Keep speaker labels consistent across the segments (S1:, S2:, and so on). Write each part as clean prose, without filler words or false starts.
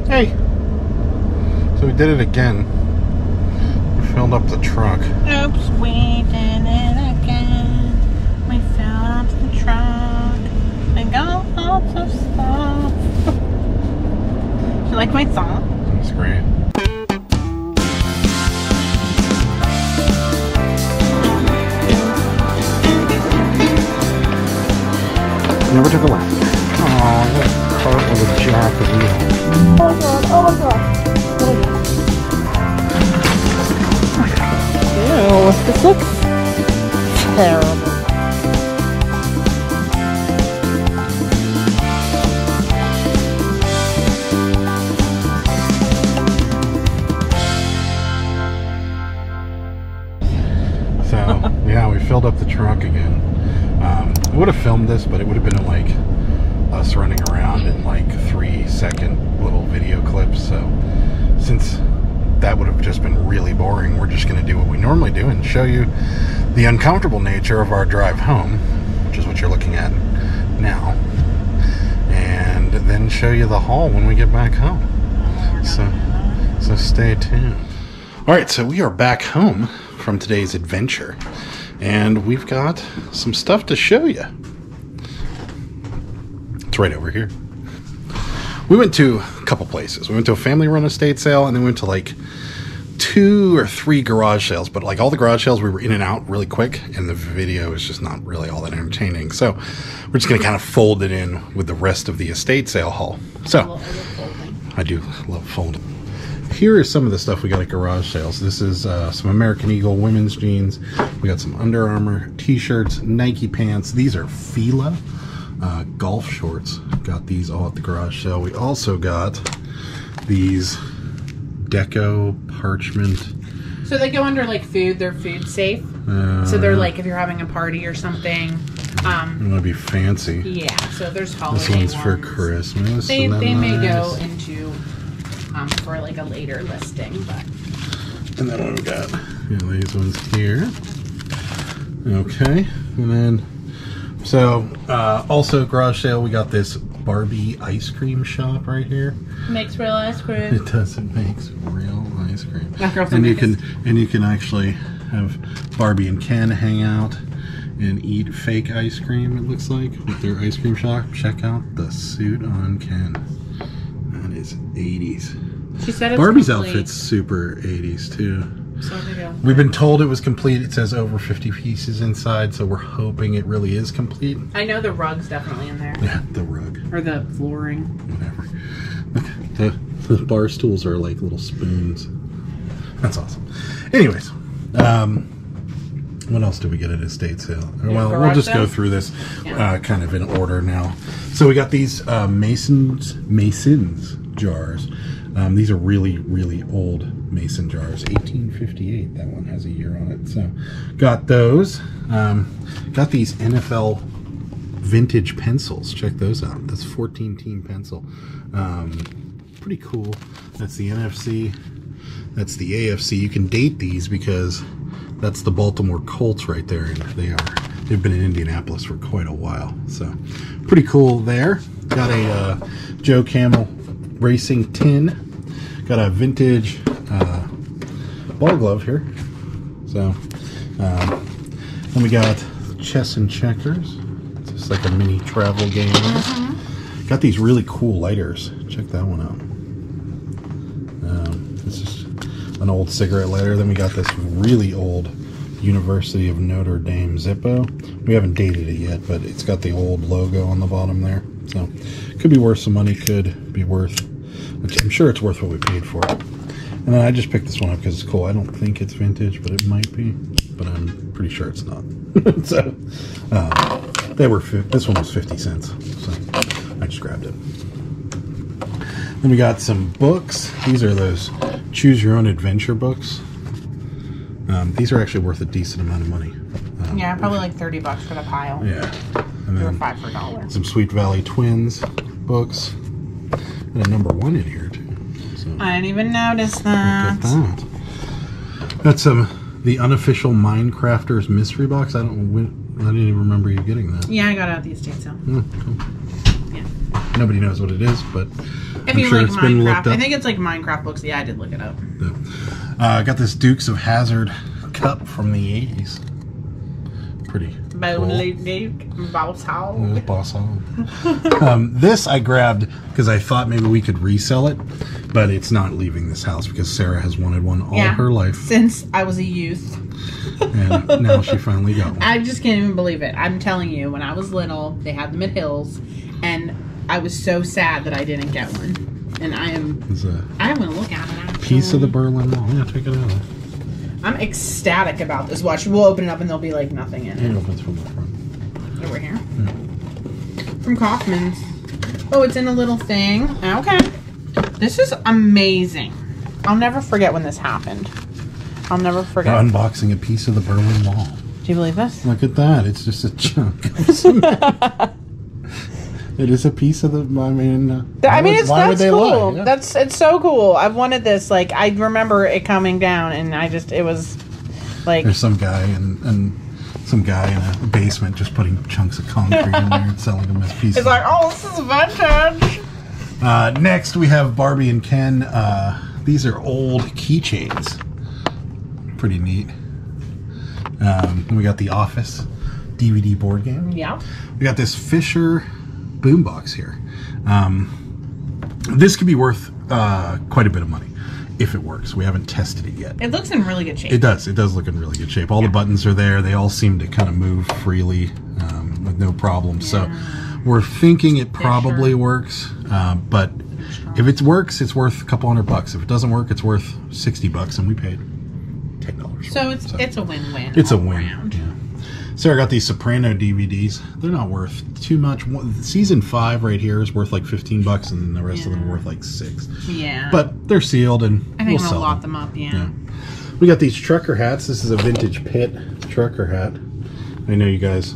S1: Hey! So we did it again. We filled up the truck.
S2: Oops, we did it again. We filled up the truck. And got lots of stuff. Do you like my song?
S1: That's great. Never took a left. Oh, that cart with a jack of wheel.
S2: Oh my god, oh my god. Ew, this looks terrible.
S1: So, yeah, we filled up the truck again. I would have filmed this, but it would have been like us running around in like 3-second little video clips. So since that would have just been really boring, we're just going to do what we normally do and show you the uncomfortable nature of our drive home, which is what you're looking at now, and then show you the haul when we get back home. So stay tuned. All right, so we are back home from today's adventure, and we've got some stuff to show you. It's right over here. We went to a couple places. We went to a family-run estate sale, and then we went to like 2 or 3 garage sales. But like all the garage sales, we were in and out really quick, and the video is just not really all that entertaining. So we're just going to kind of fold it in with the rest of the estate sale haul. So I do love folding. Here is some of the stuff we got at garage sales. This is some American Eagle women's jeans. We got some Under Armour t-shirts, Nike pants. These are Fila golf shorts. Got these all at the garage sale. We also got these Deco parchment.
S2: So they go under like food. They're food safe. So they're like if you're having a party or something.
S1: You want to be fancy.
S2: Yeah. So there's holiday
S1: This one's
S2: ones.
S1: for Christmas.
S2: They
S1: nice?
S2: may go into for like a later listing, but.
S1: And then we've got these ones here. Okay, and then so also garage sale. We got this Barbie ice cream shop right here.
S2: Makes real ice cream.
S1: It does. It makes real ice cream.
S2: And
S1: you can actually have Barbie and Ken hang out and eat fake ice cream. It looks like with their ice cream shop. Check out the suit on Ken. That is 80s.
S2: She said it's
S1: Barbie's
S2: complete.
S1: outfit's super 80s too.
S2: So there you go.
S1: We've been told it was complete. It says over 50 pieces inside, so we're hoping it really is complete.
S2: I know the rug's definitely in there.
S1: Yeah, the rug.
S2: Or the flooring.
S1: Whatever. The bar stools are like little spoons. That's awesome. Anyways, what else did we get at estate sale? Well, we'll just go through this kind of in order now. So we got these Mason's jars. These are really, really old mason jars. 1858. That one has a year on it. So got those. Got these NFL vintage pencils. Check those out. That's 14 team pencil. Pretty cool. That's the NFC. That's the AFC. You can date these because that's the Baltimore Colts right there. And they've been in Indianapolis for quite a while. So pretty cool there. Got a Joe Camel racing tin. Got a vintage ball glove here. So then we got chess and checkers. It's just like a mini travel game. Got these really cool lighters. Check that one out. It's just an old cigarette lighter. Then we got this really old University of Notre Dame Zippo. We haven't dated it yet, but it's got the old logo on the bottom there. So could be worth some money, could be worth, I'm sure it's worth what we paid for it. And then I just picked this one up because it's cool. I don't think it's vintage, but it might be, but I'm pretty sure it's not. So this one was 50 cents, so I just grabbed it. Then we got some books. These are those choose your own adventure books. These are actually worth a decent amount of money.
S2: Yeah, probably like $30 for the pile.
S1: Yeah. And
S2: They were
S1: then
S2: $5 for $1.
S1: some Sweet Valley Twins books. And a number 1 in here too. So
S2: I didn't even notice that.
S1: look at that. That's the unofficial Minecrafters mystery box. I didn't even remember you getting that.
S2: Yeah, I got it at the estate sale.
S1: Cool.
S2: Yeah.
S1: Nobody knows what it is, but
S2: If you like Minecraft. I think it's like Minecraft books. Yeah, I did look it up.
S1: I got this Dukes of Hazzard cup from the 80s. Pretty cool.
S2: Boss hog.
S1: Boss hog. This I grabbed because I thought maybe we could resell it, but it's not leaving this house because Sarah has wanted one all her life.
S2: Since I was a youth.
S1: And now she finally got one.
S2: I just can't even believe it. I'm telling you, when I was little, they had them at Hills, and I was so sad that I didn't get one. And I am going to look at it, actually.
S1: Piece of the Berlin Wall. Yeah, check it out.
S2: I'm ecstatic about this watch. We'll open it up and there'll be like nothing in it.
S1: It opens from the front.
S2: Over here.
S1: Yeah.
S2: From Kaufman's. Oh, it's in a little thing. Okay. This is amazing. I'll never forget when this happened. I'll never forget.
S1: We're unboxing a piece of the Berlin Wall.
S2: Do you believe this?
S1: Look at that. It's just a chunk. It is a piece of the. I mean, that's
S2: cool.
S1: Yeah.
S2: It's so cool. I've wanted this. Like, I remember it coming down, and it was like.
S1: There's some guy and some guy in a basement just putting chunks of concrete in there and selling them as pieces.
S2: It's like, oh, this is vintage.
S1: Next, we have Barbie and Ken. These are old keychains. Pretty neat. We got the Office DVD board game.
S2: Yeah.
S1: We got this Fisher boombox here. This could be worth quite a bit of money if it works. We haven't tested it yet.
S2: It looks in really good shape.
S1: It does. It does look in really good shape. All the buttons are there. They all seem to kind of move freely with no problem. Yeah. So we're thinking it probably works. But if it works, it's worth a couple $100. If it doesn't work, it's worth $60, and we paid $10.
S2: So it's a win-win.
S1: It's a win. Yeah. Sarah got these Soprano DVDs. They're not worth too much. Season 5 right here is worth like $15, and then the rest of them are worth like $6.
S2: Yeah.
S1: But they're sealed, and
S2: I think
S1: we'll
S2: we'll
S1: sell
S2: lot them up. Yeah.
S1: We got these trucker hats. This is a vintage Pitt trucker hat. I know you guys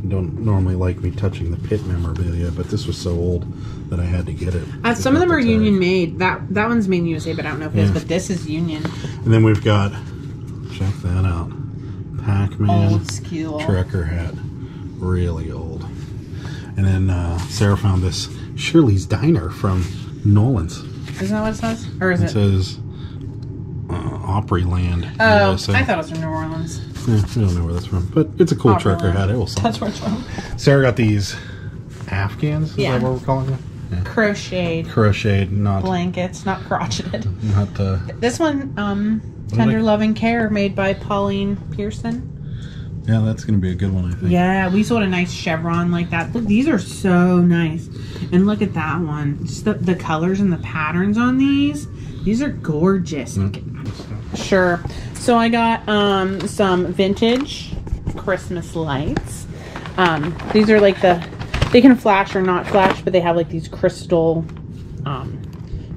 S1: don't normally like me touching the Pitt memorabilia, but this was so old that I had to get it.
S2: Some of them are Union made. That one's made in USA, but I don't know if it is. But this is Union.
S1: And then we've got, check that out, Pac-Man
S2: old school
S1: trucker hat, really old. And then Sarah found this Shirley's Diner from Nolan's.
S2: Isn't that what it says? Or is it?
S1: It says Opryland.
S2: Oh, I thought it was from New Orleans.
S1: Yeah, I don't know where that's from, but it's a cool trucker hat. It will sell.
S2: That's where it's from.
S1: Sarah got these Afghans. Is that what we're calling them? Yeah.
S2: Crocheted,
S1: not
S2: blankets, not crocheted.
S1: Not
S2: this one, Tender Loving Care, made by Pauline Pearson.
S1: Yeah, that's gonna be a good one, I think.
S2: Yeah, we sold a nice chevron like that. Look, these are so nice, and look at that one. Just the colors and the patterns on these. These are gorgeous. Sure. So I got some vintage Christmas lights. These are like they can flash or not flash, but they have like these crystal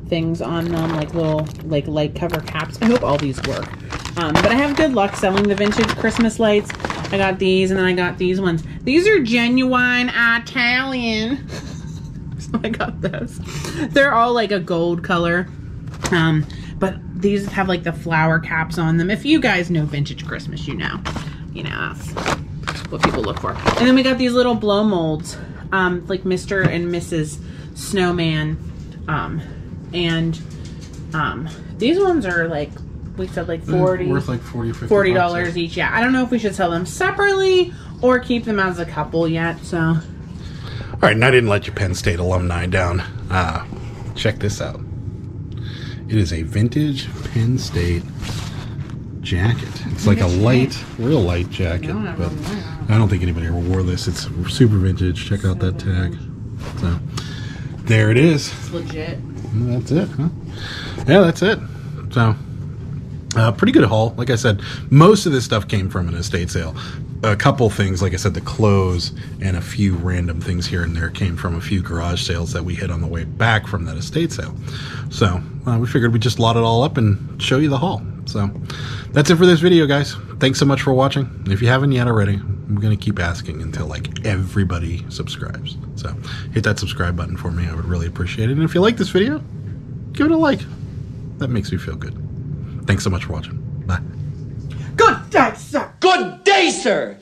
S2: things on them, like little light cover caps. I hope all these work. But I have good luck selling the vintage Christmas lights. I got these, and then I got these ones. These are genuine Italian. So I got this. They're all like a gold color. But these have like the flower caps on them. If you guys know vintage Christmas, you know that's what people look for. And then we got these little blow molds, like Mr. and Mrs. Snowman, these ones are like, we said like
S1: worth like $40
S2: each. Yeah, I don't know if we should sell them separately or keep them as a couple yet. So, all
S1: right, and I didn't let you Penn State alumni down. Check this out. It is a vintage Penn State jacket. It's like a real light jacket, but I don't think anybody ever wore this. It's super vintage. Check out that tag. So there it is.
S2: It's legit.
S1: That's it, huh? Yeah, that's it. So pretty good haul. Like I said, most of this stuff came from an estate sale. A couple things, like I said, the clothes and a few random things here and there came from a few garage sales that we hit on the way back from that estate sale. So we figured we'd just lot it all up and show you the haul. So that's it for this video, guys. Thanks so much for watching. If you haven't yet already, I'm going to keep asking until like everybody subscribes. So hit that subscribe button for me. I would really appreciate it. And if you like this video, give it a like. That makes me feel good. Thanks so much for watching. Bye.
S2: Good day, sir.
S3: Good day, sir.